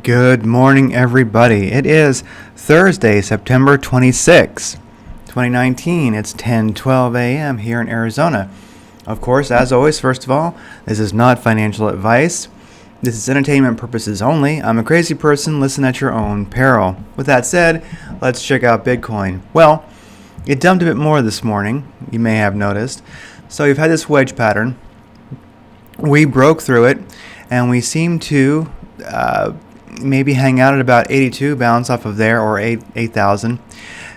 Good morning, everybody. It is Thursday, September 26, 2019. It's 10:12 a.m. here in Arizona. Of course, as always, first of all, this is not financial advice. This is entertainment purposes only. I'm a crazy person. Listen at your own peril. With that said, let's check out Bitcoin. Well, it dumped a bit more this morning, you may have noticed. So you've had this wedge pattern. We broke through it, and we seem to maybe hang out at about 82, bounce off of there, or 8,000.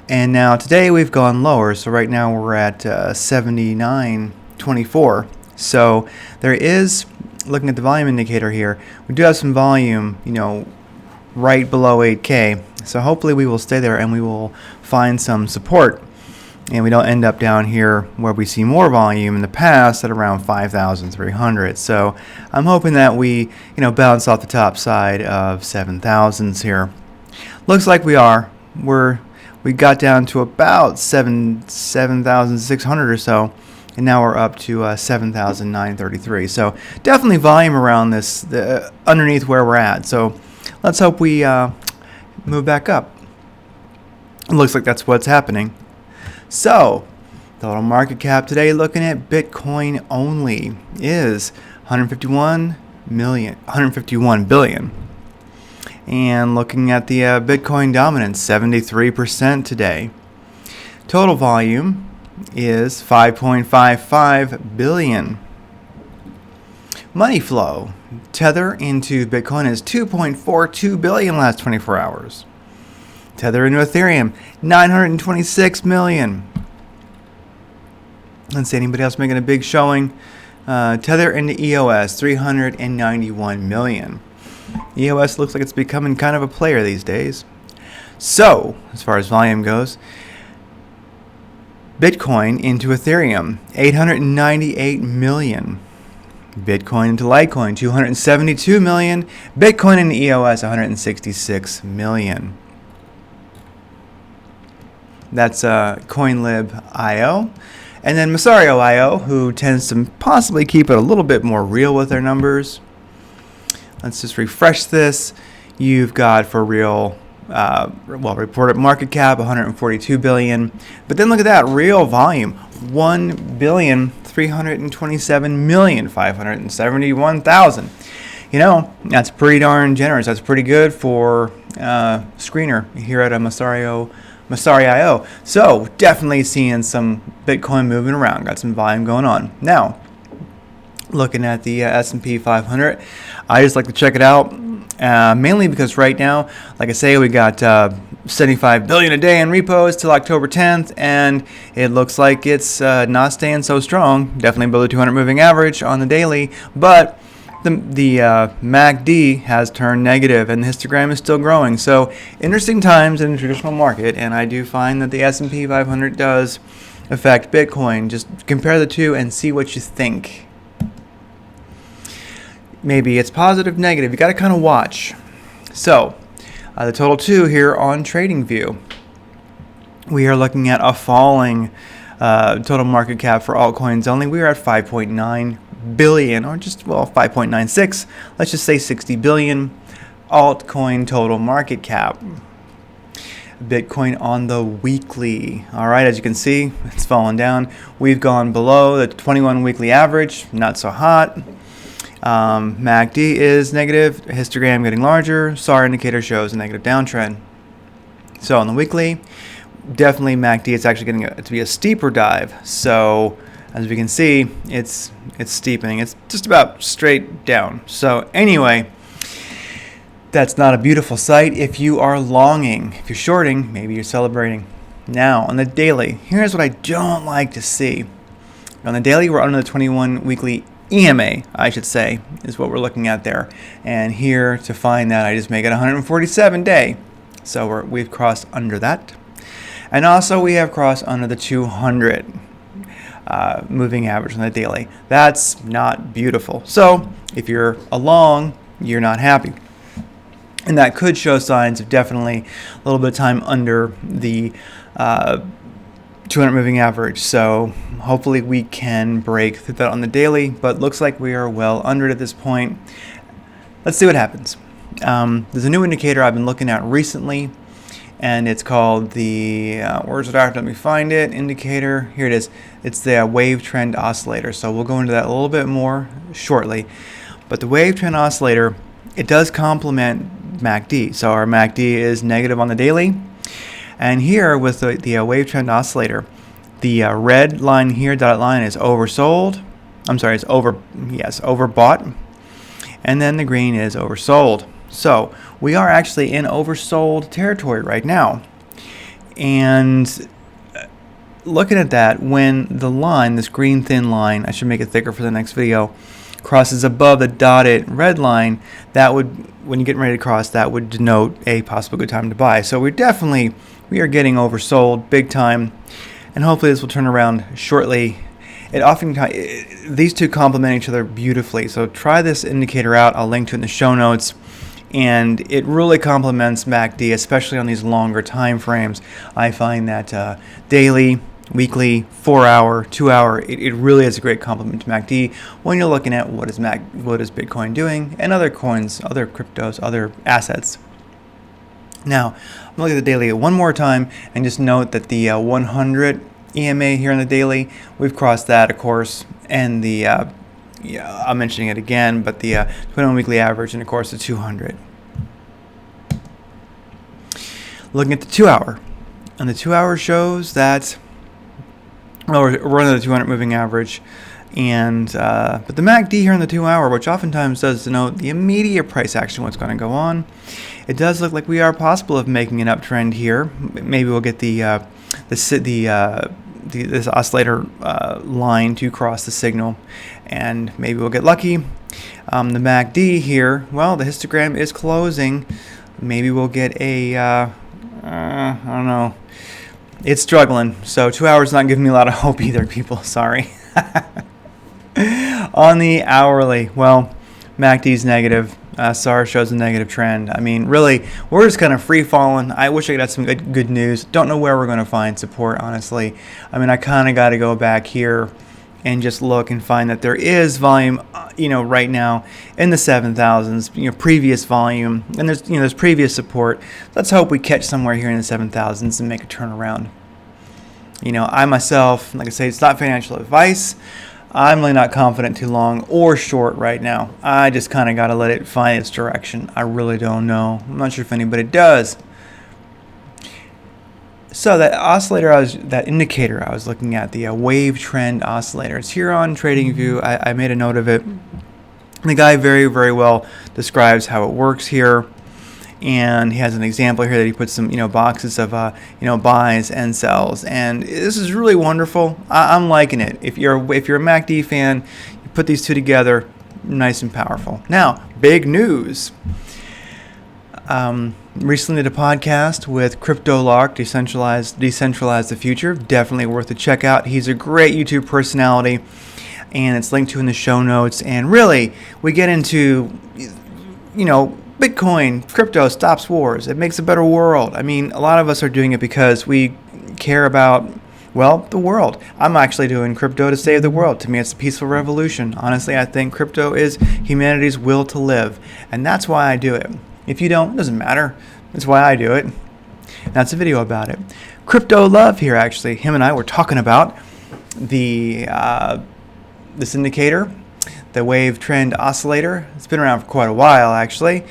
And now today we've gone lower, so right now we're at 79.24. So there is, looking at the volume indicator here, we do have some volume, right below 8K. So hopefully we will stay there and we will find some support. And we don't end up down here where we see more volume in the past at around 5,300. So I'm hoping that we, bounce off the top side of 7,000s here. Looks like we are. We got down to about 7,600 or so, and now we're up to 7,933. So definitely volume around this, underneath where we're at. So let's hope we move back up. It looks like that's what's happening. So, total market cap today, looking at Bitcoin only, is 151 billion. And looking at the Bitcoin dominance, 73% today. Total volume is 5.55 billion. Money flow, Tether into Bitcoin is 2.42 billion last 24 hours. Tether into Ethereum, 926 million. Let's see, anybody else making a big showing? Tether into EOS, 391 million. EOS looks like it's becoming kind of a player these days. So, as far as volume goes, Bitcoin into Ethereum, 898 million. Bitcoin into Litecoin, 272 million. Bitcoin into EOS, 166 million. That's CoinLib.io. And then Masario.io, who tends to possibly keep it a little bit more real with their numbers. Let's just refresh this. You've got for real, reported market cap, 142 billion. But then look at that, real volume, 1,327,571,000. That's pretty darn generous. That's pretty good for screener here at a Masario.io. So definitely seeing some Bitcoin moving around. Got some volume going on. Now, looking at the S&P 500, I just like to check it out, mainly because right now, like I say, we got 75 billion a day in repos till October 10th, and it looks like it's not staying so strong. Definitely below the 200 moving average on the daily, but the MACD has turned negative, and the histogram is still growing. So interesting times in the traditional market, and I do find that the S&P 500 does affect Bitcoin. Just compare the two and see what you think. Maybe it's positive, negative. You got to kind of watch. So the total two here on TradingView, we are looking at a falling total market cap for altcoins only. We are at 5.9 billion, or just 5.96. Let's just say 60 billion altcoin total market cap. Bitcoin on the weekly. All right, as you can see, it's fallen down. We've gone below the 21 weekly average. Not so hot. MACD is negative. Histogram getting larger. SAR indicator shows a negative downtrend. So on the weekly, definitely MACD. It's actually getting to be a steeper dive. So as we can see, it's steepening. It's just about straight down. So anyway, that's not a beautiful sight if you are longing. If you're shorting, maybe you're celebrating. Now, on the daily, here's what I don't like to see. On the daily, we're under the 21 weekly EMA, I should say, is what we're looking at there. And here, to find that, I just make it 147 day. So we've crossed under that. And also, we have crossed under the 200 moving average on the daily. That's not beautiful. So if you're along, you're not happy. And that could show signs of definitely a little bit of time under the 200 moving average. So hopefully we can break through that on the daily, but looks like we are well under it at this point. Let's see what happens. There's a new indicator I've been looking at recently, and it's called the, where's it at? Let me find it. Indicator, here it is. It's the wave trend oscillator. So we'll go into that a little bit more shortly. But the wave trend oscillator, it does complement MACD. So our MACD is negative on the daily. And here with the wave trend oscillator, the red line here, dotted line, is oversold. I'm sorry, it's overbought. And then the green is oversold. So we are actually in oversold territory right now. And looking at that, when the line, this green thin line, I should make it thicker for the next video, crosses above the dotted red line, that would, when you're getting ready to cross, that would denote a possible good time to buy. So we are getting oversold big time, and hopefully this will turn around shortly. These two complement each other beautifully. So try this indicator out. I'll link to it in the show notes. And it really complements MACD, especially on these longer time frames. I find that daily, weekly, 4 hour, 2 hour, it really is a great complement to MACD when you're looking at what is Bitcoin doing and other coins, other cryptos, other assets. Now, I'm going to look at the daily one more time and just note that the 100 EMA here on the daily, we've crossed that, of course, and the I'm mentioning it again, but the 21 weekly average, and of course the 200. Looking at the 2 hour, and the 2 hour shows that, well, we're under the 200 moving average, and but the MACD here in the 2 hour, which oftentimes does denote the immediate price action, what's going to go on, it does look like we are possible of making an uptrend here. Maybe we'll get this oscillator line to cross the signal, and maybe we'll get lucky. The MACD here, well, the histogram is closing. Maybe we'll get a, I don't know. It's struggling, so 2 hours not giving me a lot of hope either, people. Sorry. On the hourly, well, MACD's negative. SAR shows a negative trend. I mean, really, we're just kind of free falling. I wish I could have some good news. Don't know where we're going to find support, honestly. I mean, I kind of got to go back here and just look and find that there is volume, right now in the 7,000s, previous volume, and there's previous support. Let's hope we catch somewhere here in the 7,000s and make a turnaround. I myself, like I say, it's not financial advice. I'm really not confident too long or short right now. I just kind of got to let it find its direction. I really don't know. I'm not sure if anybody does. So that that indicator I was looking at, the wave trend oscillator, it's here on TradingView. I made a note of it. The guy very, very well describes how it works here. And he has an example here that he puts some, boxes of, buys and sells, and this is really wonderful. I'm liking it. If you're a MACD fan, you put these two together, nice and powerful. Now, big news. Recently did a podcast with CryptoLark, Decentralize the Future. Definitely worth a check out. He's a great YouTube personality, and it's linked to in the show notes. And really, we get into, Bitcoin, crypto stops wars. It makes a better world. I mean, a lot of us are doing it because we care about, the world. I'm actually doing crypto to save the world. To me, it's a peaceful revolution. Honestly, I think crypto is humanity's will to live. And that's why I do it. If you don't, it doesn't matter. That's why I do it. And that's a video about it. Crypto Love here, actually. Him and I were talking about this indicator, the wave trend oscillator. It's been around for quite a while, actually,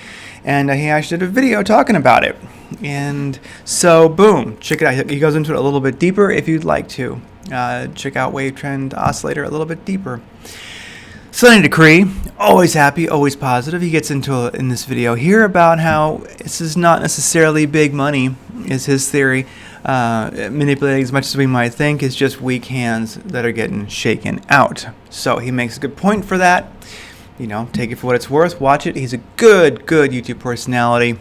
and he actually did a video talking about it. And so, boom, check it out. He goes into it a little bit deeper if you'd like to. Check out wave trend oscillator a little bit deeper. Sunny Decree, always happy, always positive. He gets into in this video here about how this is not necessarily big money, is his theory. Manipulating as much as we might think is just weak hands that are getting shaken out. So he makes a good point for that. Take it for what it's worth. Watch it. He's a good YouTube personality.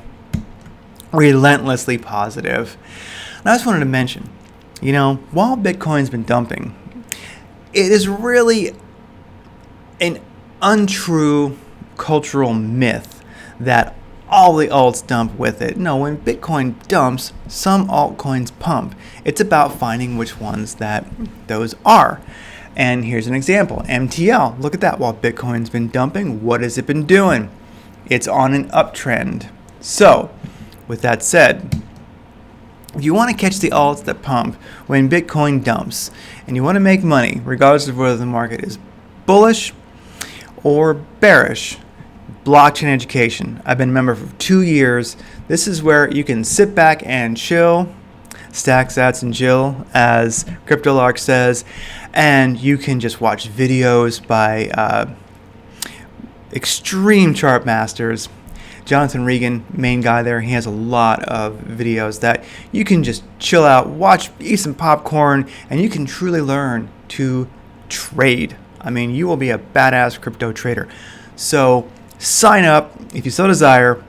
Relentlessly positive. And I just wanted to mention, while Bitcoin's been dumping, it is really an untrue cultural myth that all the alts dump with it. No, when Bitcoin dumps, some altcoins pump. It's about finding which ones that those are. And here's an example. MTL, look at that. While Bitcoin's been dumping, what has it been doing? It's on an uptrend. So, with that said, if you want to catch the alts that pump when Bitcoin dumps, and you want to make money, regardless of whether the market is bullish or bearish, blockchain education. I've been a member for 2 years. This is where you can sit back and chill, stack sats and chill, as CryptoLark says, and you can just watch videos by extreme chart masters. Jonathan Regan, main guy there, he has a lot of videos that you can just chill out, watch, eat some popcorn, and you can truly learn to trade. I mean, you will be a badass crypto trader. So sign up if you so desire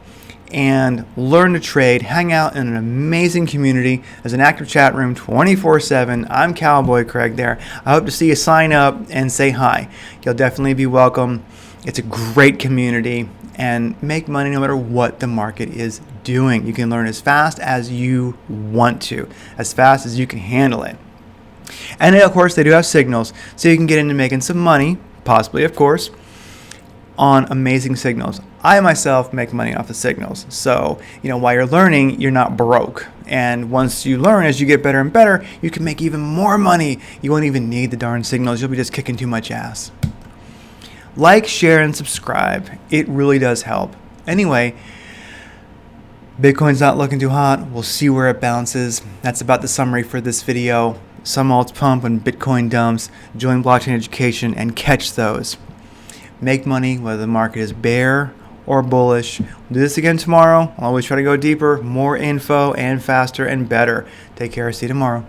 and learn to trade. Hang out in an amazing community. There's an active chat room 24/7. I'm Cowboy Craig there. I hope to see you sign up and say hi. You'll definitely be welcome. It's a great community, and make money no matter what the market is doing. You can learn as fast as you want to, as fast as you can handle it. And of course, they do have signals, so you can get into making some money, possibly, of course, on amazing signals. I myself make money off the signals. So, while you're learning, you're not broke. And once you learn, as you get better and better, you can make even more money. You won't even need the darn signals. You'll be just kicking too much ass. Like, share, and subscribe. It really does help. Anyway, Bitcoin's not looking too hot. We'll see where it bounces. That's about the summary for this video. Some alts pump when Bitcoin dumps. Join blockchain education and catch those. Make money whether the market is bear or bullish. We'll do this again tomorrow. I'll always try to go deeper, more info, and faster and better. Take care. See you tomorrow.